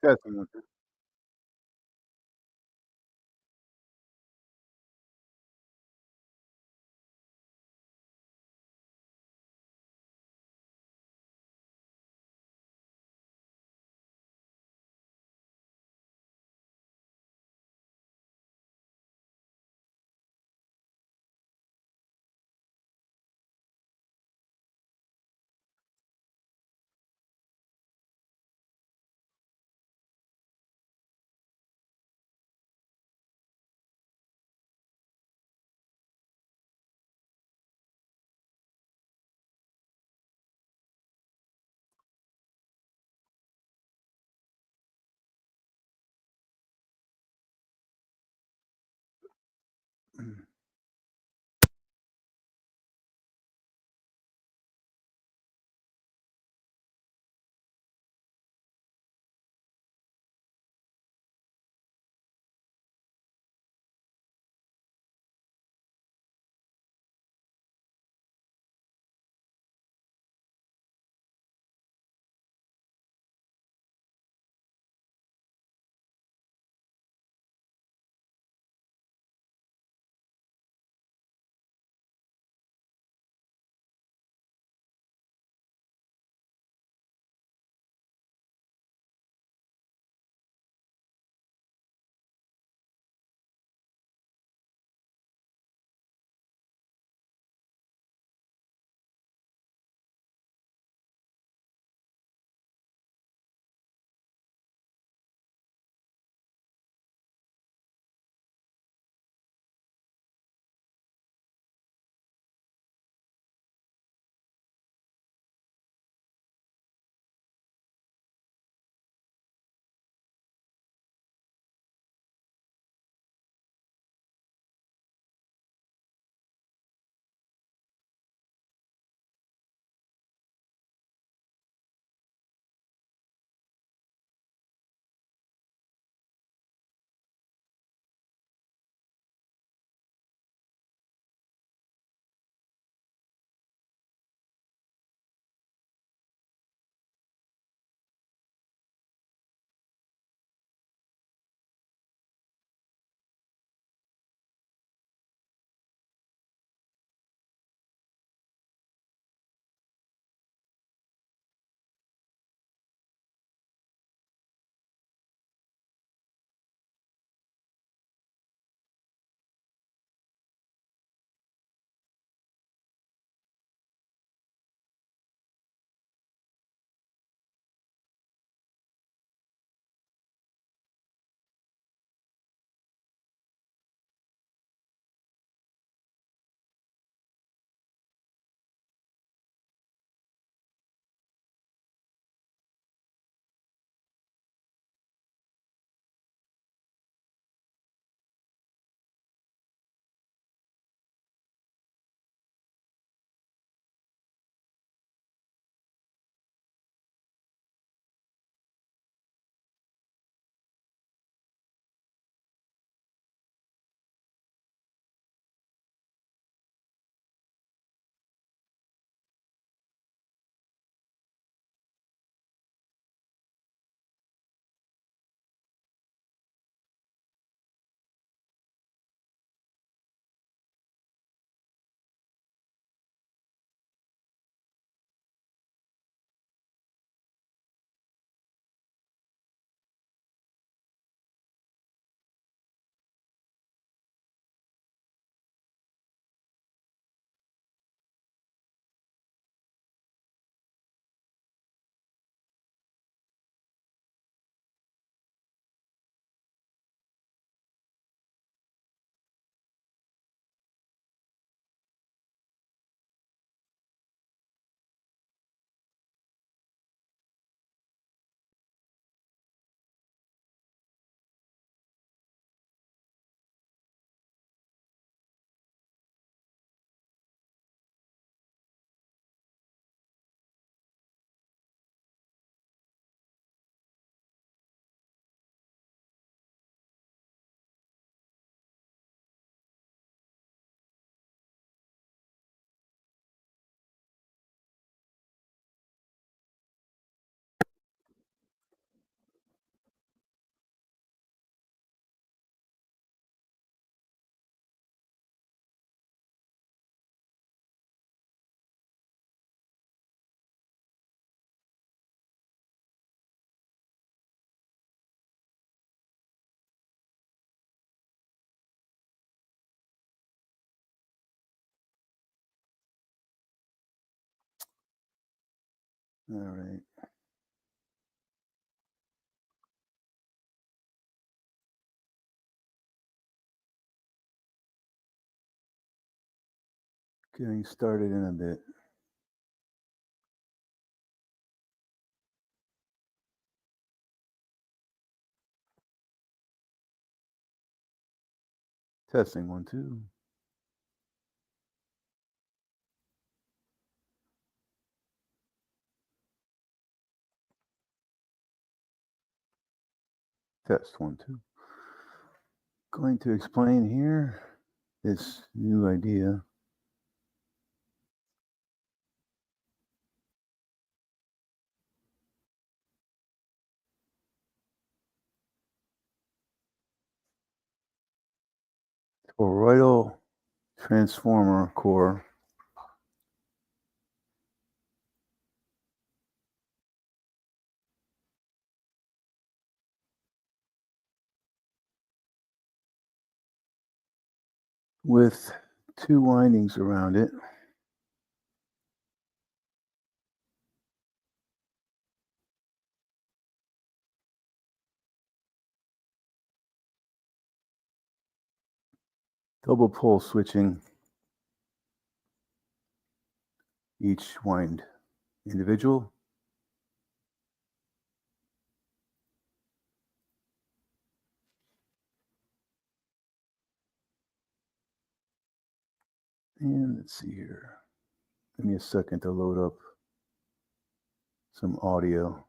Kesinlikle. All right. Getting started in a bit. Testing 1, 2. Test 1, 2. Going to explain here this new idea. Toroidal transformer core. With 2 windings around it. Double pole switching each wind individual. And let's see here. Give me a second to load up some audio.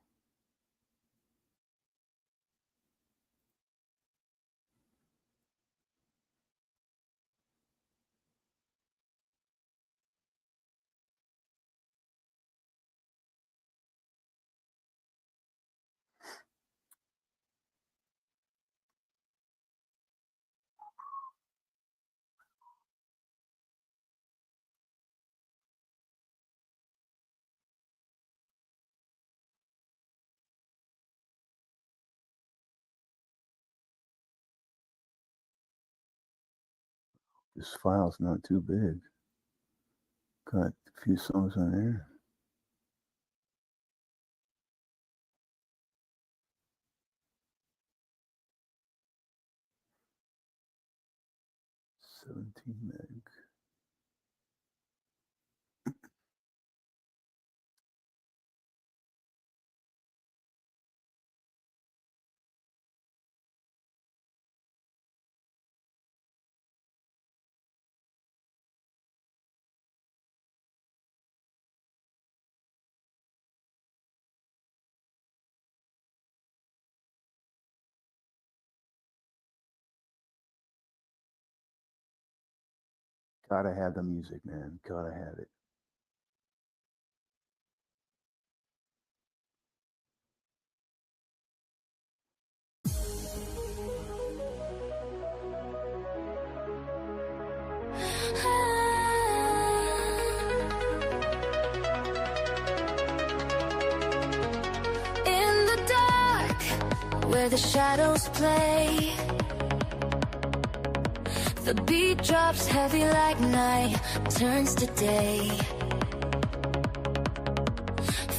This file's not too big. Got a few songs on there. meg. Gotta have the music, man. Gotta have it. In the dark, where the shadows play, the beat drops heavy like night turns to day.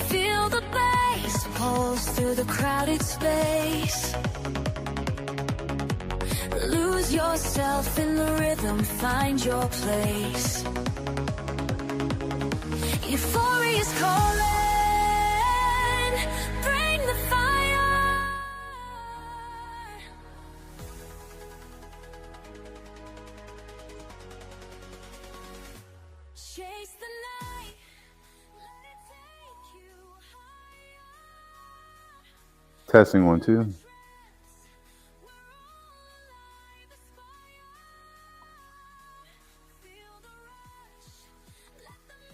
Feel the bass pulse through the crowded space. Lose yourself in the rhythm, find your place. Euphoria's calling, bring the fire. Chase the night, let it take you higher. Testing 1, 2.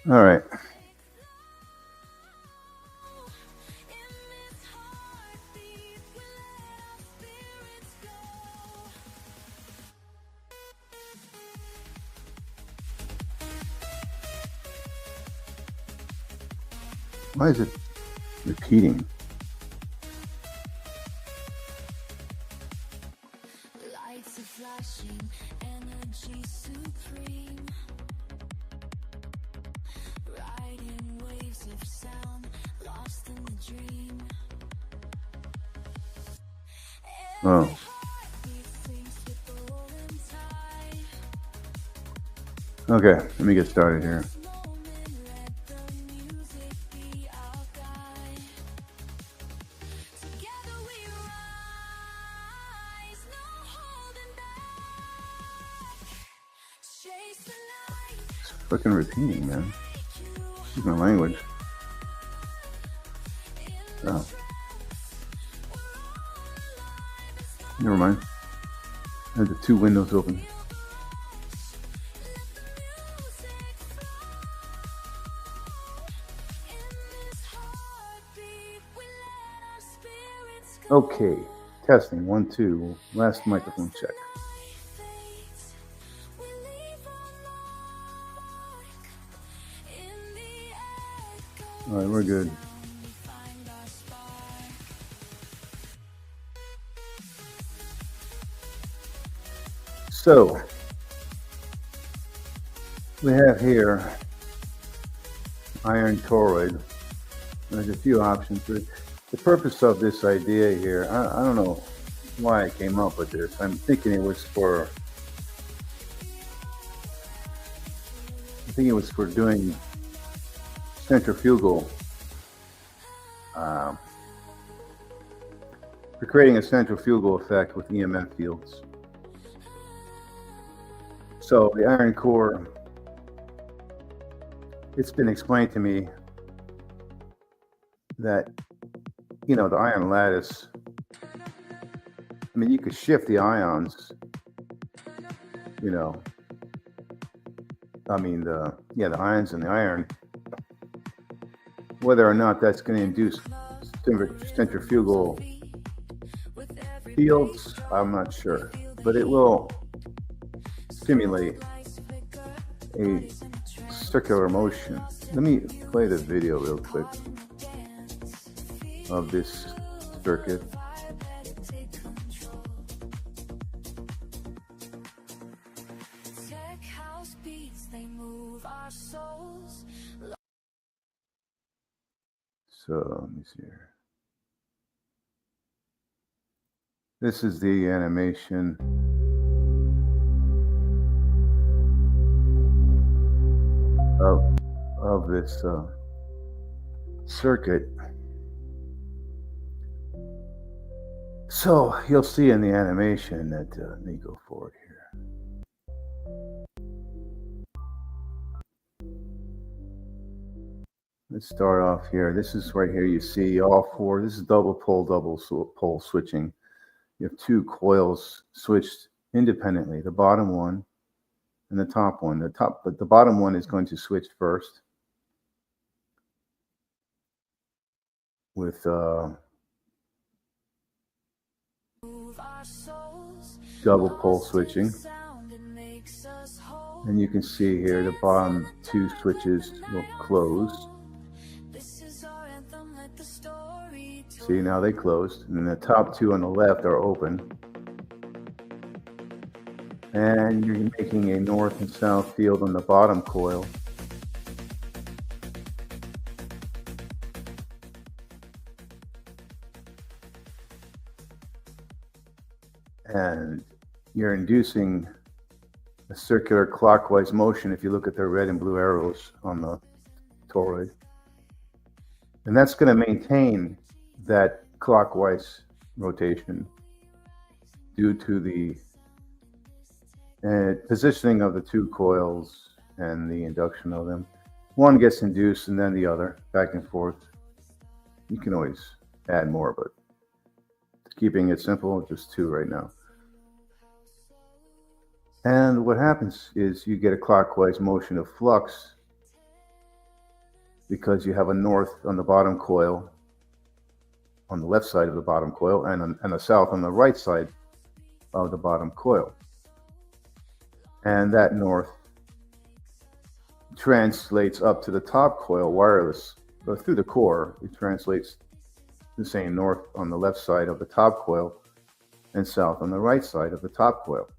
All right. Why is it repeating? Lights are flashing, energy supreme. Riding waves of sound, Oh. Okay, let me get started here. It's fucking repeating, man. Excuse my language. Oh. Never mind. I had the two windows open. Okay, testing 1, 2. Last microphone check. All right, we're good. So we have here iron toroid. There's a few options. The purpose of this idea here, I don't know why I came up with this. I'm thinking it was for doing centrifugal, for creating a centrifugal effect with EMF fields. So the iron core, it's been explained to me that, you know, the iron lattice, I mean, you could shift the ions, you know, I mean, the ions in the iron, whether or not that's going to induce centrifugal fields, I'm not sure, but it will simulate a circular motion. Let me play the video real quick of this circuit. So let me see here. This is the animation of this circuit. So you'll see in the animation that, let me go forward here. Let's start off here. This is right here. You see all four. This is double pole switching. You have two coils switched independently. The bottom one and the top one. The bottom one is going to switch first with double pole switching. And you can see here the bottom two switches will close. See, now they closed, and then the top two on the left are open. And you're making a north and south field on the bottom coil. And you're inducing a circular clockwise motion if you look at the red and blue arrows on the toroid. And that's going to maintain that clockwise rotation due to the positioning of the two coils and the induction of them. One gets induced and then the other, back and forth. You can always add more, but keeping it simple, just two right now. And what happens is you get a clockwise motion of flux because you have a north on the bottom coil, on the left side of the bottom coil, and a south on the right side of the bottom coil. And that north translates up to the top coil wireless, or through the core. It translates the same north on the left side of the top coil and south on the right side of the top coil.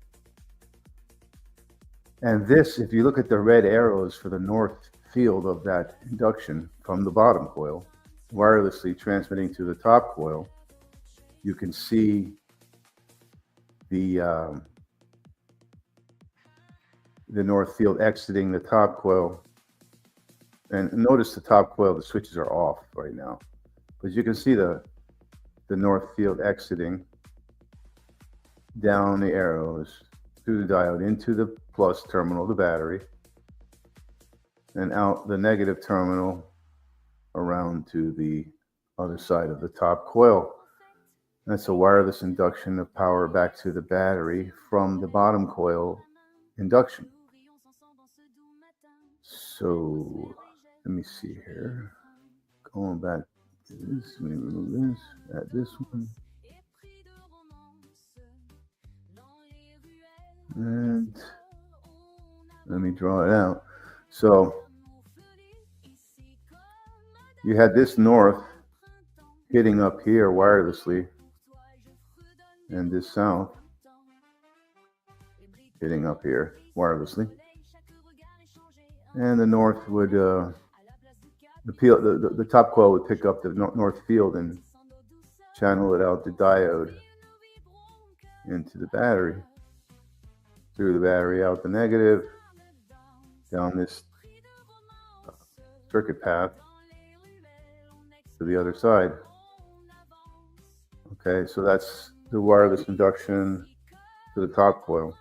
And this, if you look at the red arrows for the north field of that induction from the bottom coil, wirelessly transmitting to the top coil, you can see the north field exiting the top coil. And notice the top coil, the switches are off right now. But you can see the north field exiting down the arrows through the diode into the plus terminal of the battery and out the negative terminal around to the other side of the top coil. That's a wireless induction of power back to the battery from the bottom coil induction. So let me see here. Going back to this, let me remove this, add this one. And let me draw it out. So you had this north hitting up here wirelessly, and this south hitting up here wirelessly. And the north would, the top coil would pick up the north field and channel it out the diode into the battery, through the battery, out the negative, down this circuit path to the other side. Okay, so that's the wireless induction to the top coil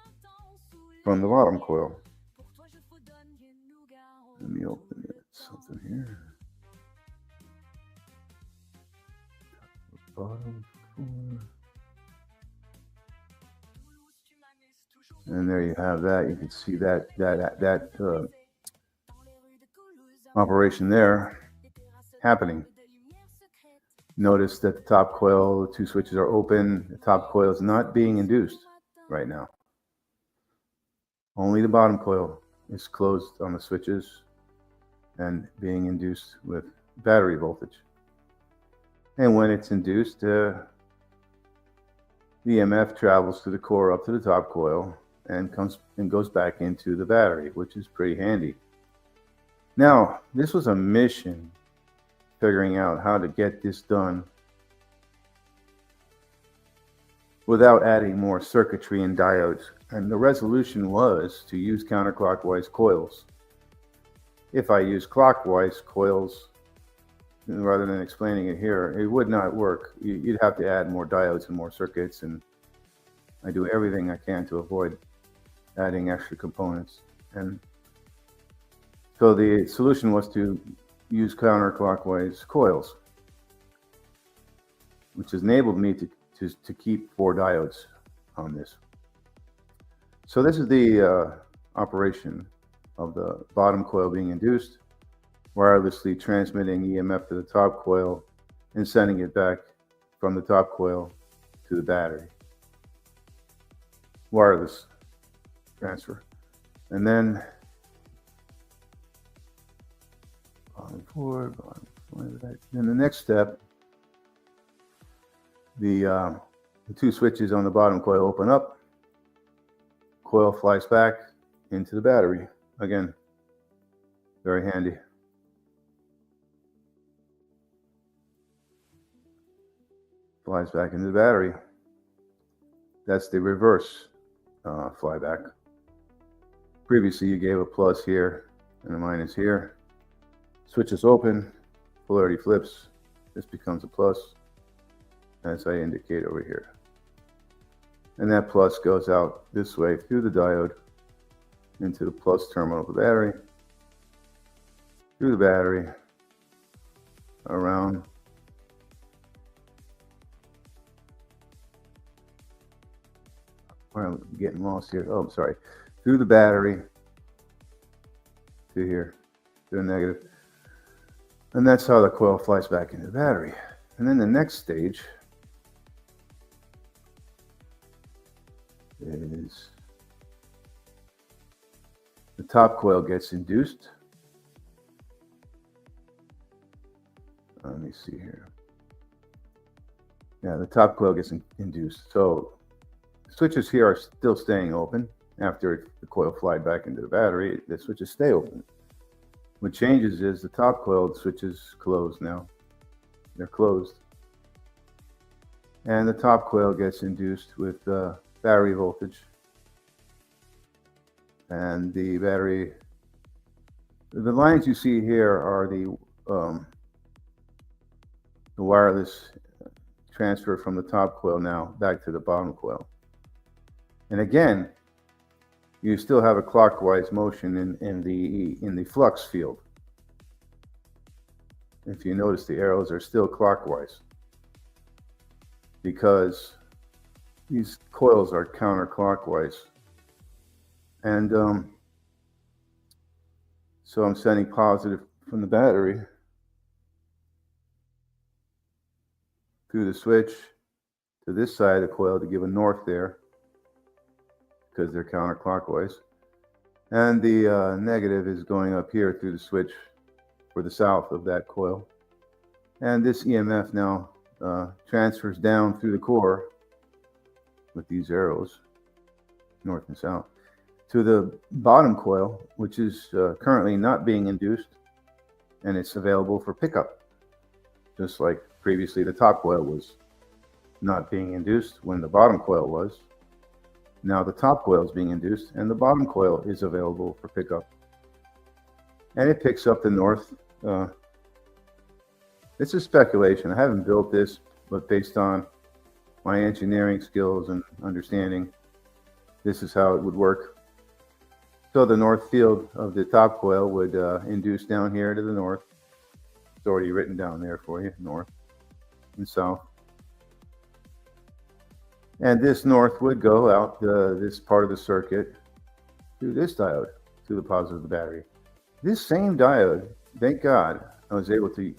from the bottom coil. Let me open something here. Bottom four. And there you have that. You can see that operation there happening. Notice that the top coil, the two switches are open. The top coil is not being induced right now. Only the bottom coil is closed on the switches and being induced with battery voltage. And when it's induced, the EMF travels through the core up to the top coil and goes back into the battery, which is pretty handy. Now, this was a mission, figuring out how to get this done without adding more circuitry and diodes. And the resolution was to use counterclockwise coils. If I use clockwise coils, rather than explaining it here, it would not work. You'd have to add more diodes and more circuits, and I do everything I can to avoid adding extra components. And so the solution was to use counterclockwise coils, which has enabled me to keep 4 diodes on this. So this is the operation of the bottom coil being induced, wirelessly transmitting EMF to the top coil and sending it back from the top coil to the battery. Wireless transfer. And then bottom 4, bottom 4. Then the next step, the 2 switches on the bottom coil open up, coil flies back into the battery. Again, very handy. Flies back into the battery. That's the reverse flyback. Previously, you gave a plus here and a minus here. Switch is open, polarity flips. This becomes a plus, as I indicate over here. And that plus goes out this way through the diode into the plus terminal of the battery, through the battery, around I'm getting lost here. Oh, I'm sorry. Through the battery to here, to the negative. And that's how the coil flies back into the battery. And then the next stage is the top coil gets induced. Let me see here. Yeah, the top coil gets induced. So switches here are still staying open. After the coil flied back into the battery, the switches stay open. What changes is the top coil switches closed now. They're closed. And the top coil gets induced with battery voltage. And the battery, the lines you see here are the wireless transfer from the top coil now back to the bottom coil. And again, you still have a clockwise motion in the flux field. If you notice, the arrows are still clockwise because these coils are counterclockwise. And so I'm sending positive from the battery through the switch to this side of the coil to give a north there, because they're counterclockwise. And the negative is going up here through the switch for the south of that coil. And this EMF now transfers down through the core with these arrows, north and south, to the bottom coil, which is currently not being induced, and it's available for pickup. Just like previously the top coil was not being induced when the bottom coil was. Now the top coil is being induced and the bottom coil is available for pickup. And it picks up the north. It's a speculation. I haven't built this, but based on my engineering skills and understanding, this is how it would work. So the north field of the top coil would induce down here to the north. It's already written down there for you, north and south. And this north would go out this part of the circuit to this diode, to the positive of the battery. This same diode, thank God, I was able to,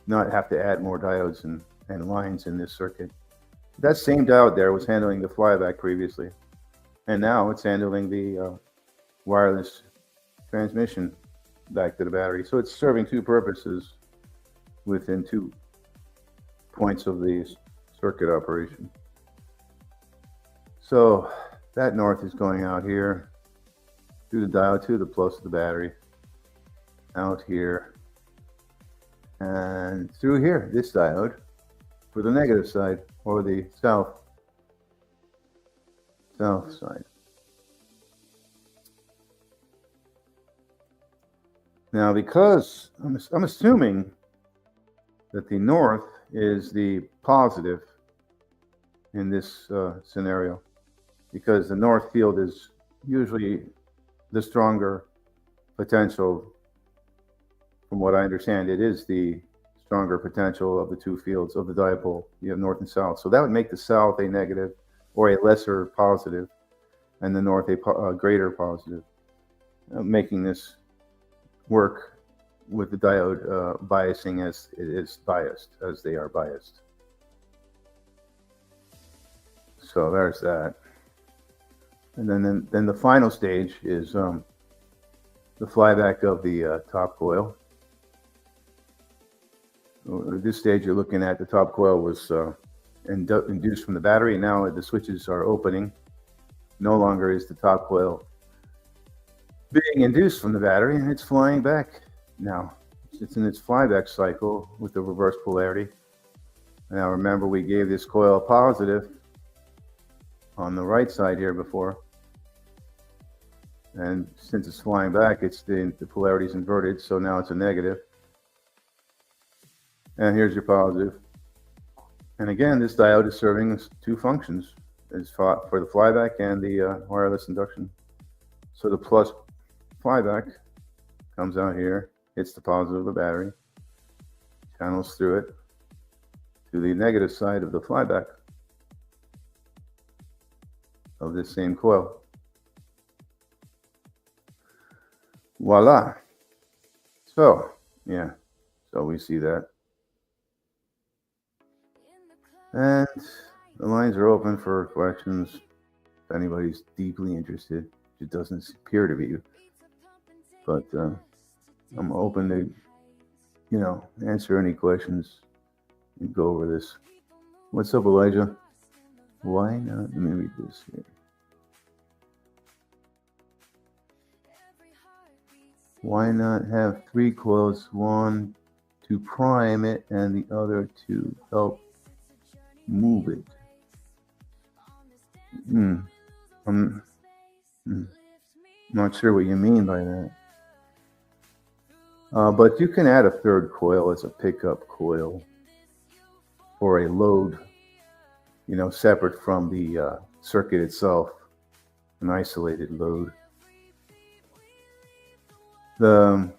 not have to add more diodes and lines in this circuit. That same diode there was handling the flyback previously. And now it's handling the wireless transmission back to the battery. So it's serving two purposes within 2 points of the circuit operation. So that north is going out here through the diode to the plus of the battery, out here, and through here, this diode for the negative side, or the south side. Now, because I'm assuming that the north is the positive in this scenario, because the north field is usually the stronger potential. From what I understand, it is the stronger potential of the two fields of the dipole. You have north and south. So that would make the south a negative or a lesser positive, and the north a greater positive, making this work with the diode biasing as it is biased, as they are biased. So there's that. And then the final stage is the flyback of the top coil. At this stage, you're looking at the top coil was induced from the battery. Now the switches are opening. No longer is the top coil being induced from the battery, and it's flying back now. It's in its flyback cycle with the reverse polarity. Now remember, we gave this coil positive on the right side here before. And since it's flying back, it's the polarity is inverted, so now it's a negative. And here's your positive. And again, this diode is serving two functions. It's for the flyback and the wireless induction. So the plus flyback comes out here, hits the positive of the battery, channels through it to the negative side of the flyback of this same coil. Voila. So, yeah, so we see that. And the lines are open for questions if anybody's deeply interested. It doesn't appear to be, but I'm open to, answer any questions and go over this. What's up, Elijah? Why not? Let me read this here. Why not have 3 coils, one to prime it and the other to help move it? I'm not sure what you mean by that. But you can add a third coil as a pickup coil for a load, separate from the circuit itself, an isolated load. The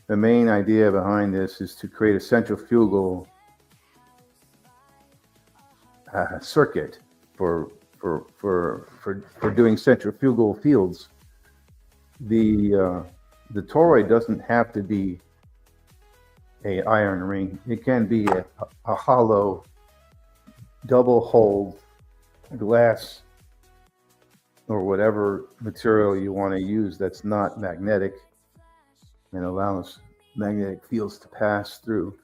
main idea behind this is to create a centrifugal circuit for doing centrifugal fields. The toroid doesn't have to be a iron ring. It can be a hollow double hulled glass or whatever material you want to use that's not magnetic and allows magnetic fields to pass through.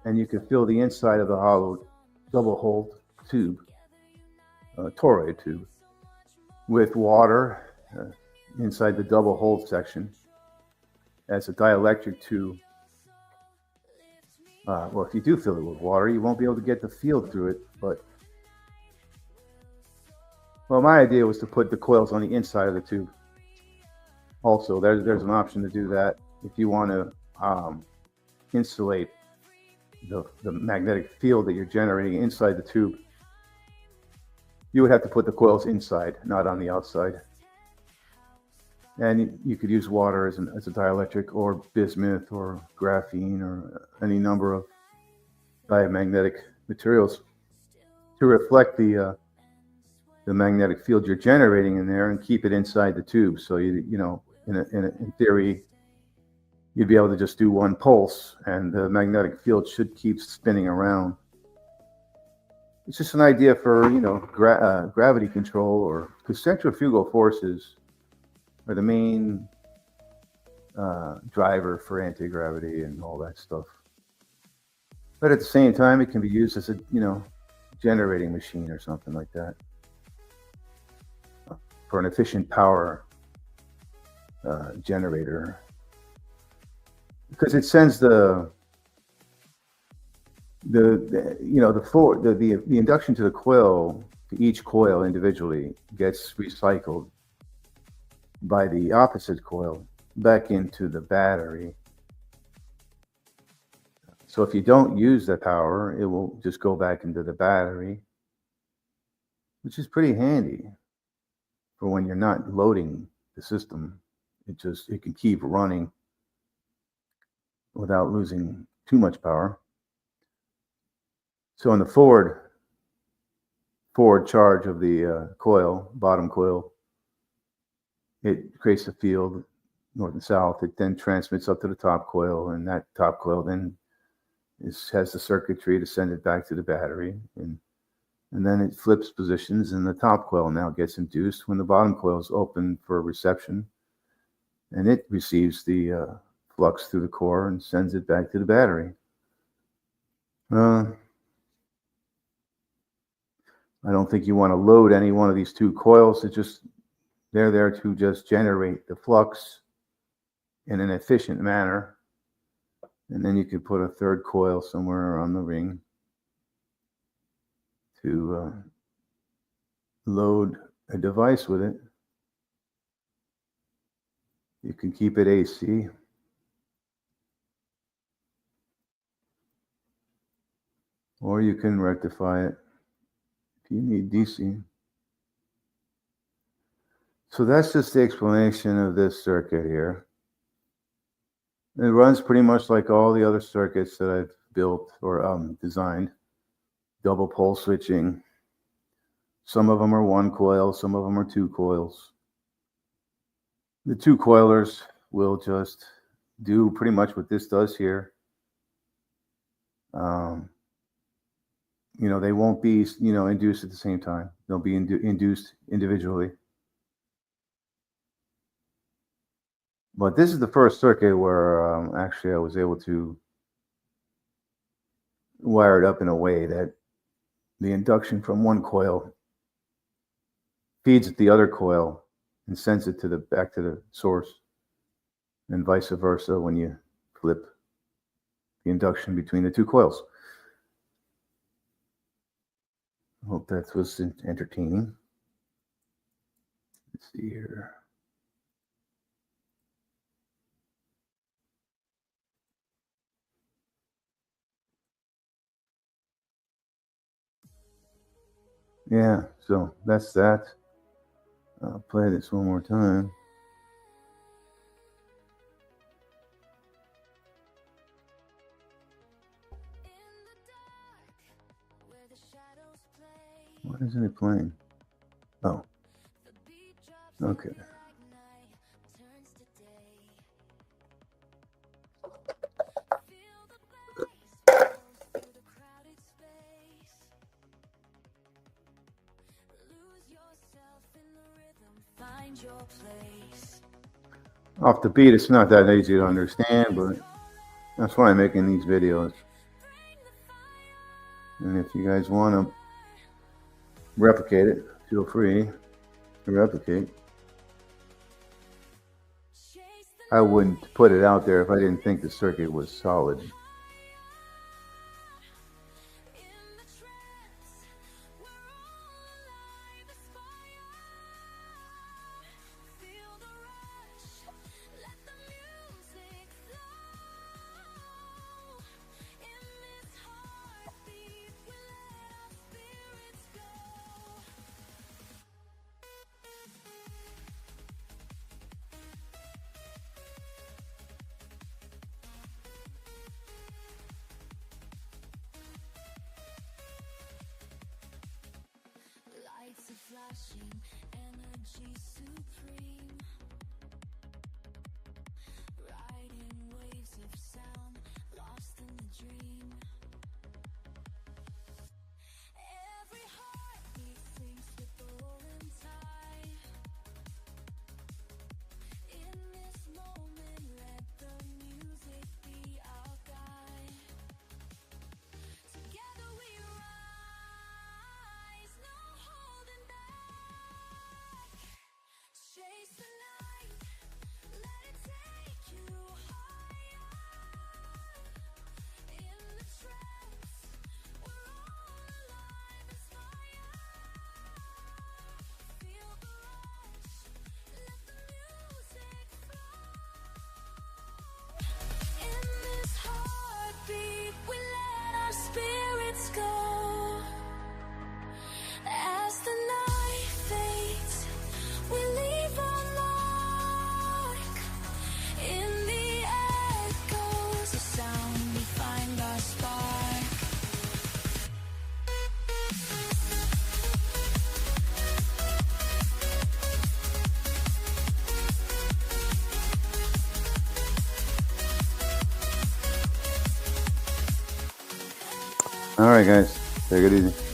And you can fill the inside of the hollow double hulled tube, toroid tube, with water inside the double hulled section as a dielectric tube. Well, if you do fill it with water, you won't be able to get the field through it. But my idea was to put the coils on the inside of the tube. Also, there's an option to do that if you want to insulate the magnetic field that you're generating inside the tube. You would have to put the coils inside, not on the outside. And you could use water as a dielectric, or bismuth, or graphene, or any number of diamagnetic materials to reflect the magnetic field you're generating in there and keep it inside the tube. So in theory, you'd be able to just do one pulse, and the magnetic field should keep spinning around. It's just an idea for gravity control, or because centrifugal forces are the main driver for anti-gravity and all that stuff. But at the same time, it can be used as a generating machine or something like that for an efficient power generator, because it sends the induction to the coil, to each coil individually, gets recycled by the opposite coil back into the battery. So if you don't use the power, it will just go back into the battery, which is pretty handy for when you're not loading the system. It can keep running without losing too much power. So in the forward charge of the coil, bottom coil, it creates a field north and south. It then transmits up to the top coil, and that top coil then has the circuitry to send it back to the battery, and then it flips positions, and the top coil now gets induced when the bottom coil is open for reception, and it receives the flux through the core and sends it back to the battery. I don't think you want to load any one of these two coils. They're there to just generate the flux in an efficient manner. And then you could put a third coil somewhere on the ring to load a device with it. You can keep it AC. Or you can rectify it if you need DC. So that's just the explanation of this circuit here. It runs pretty much like all the other circuits that I've built or designed. Double pole switching. Some of them are one coil, some of them are two coils. The two coilers will just do pretty much what this does here. They won't be, induced at the same time. They'll be induced individually. But this is the first circuit where actually I was able to wire it up in a way that the induction from one coil feeds the other coil and sends it back to the source, and vice versa when you flip the induction between the two coils. Hope that was entertaining. Let's see here. Yeah, so that's that. I'll play this one more time. Why isn't it playing? Oh. Okay. Off the beat, it's not that easy to understand, but that's why I'm making these videos. And if you guys want to replicate it, feel free to replicate. I wouldn't put it out there if I didn't think the circuit was solid. Flashing, energy supreme, riding waves of sound, lost in the dream. Every heartbeat sinks with the rolling tide. In this moment, let the music be our guide. Together we rise, no holding back. Chase the light, let it take you higher. In the trance, we're all alive as fire. Feel the rush, let the music flow. In this heartbeat, we let our spirits go. As the night fades, we leave our mark. In the echoes of sound, we find our spark. All right, guys, take it easy.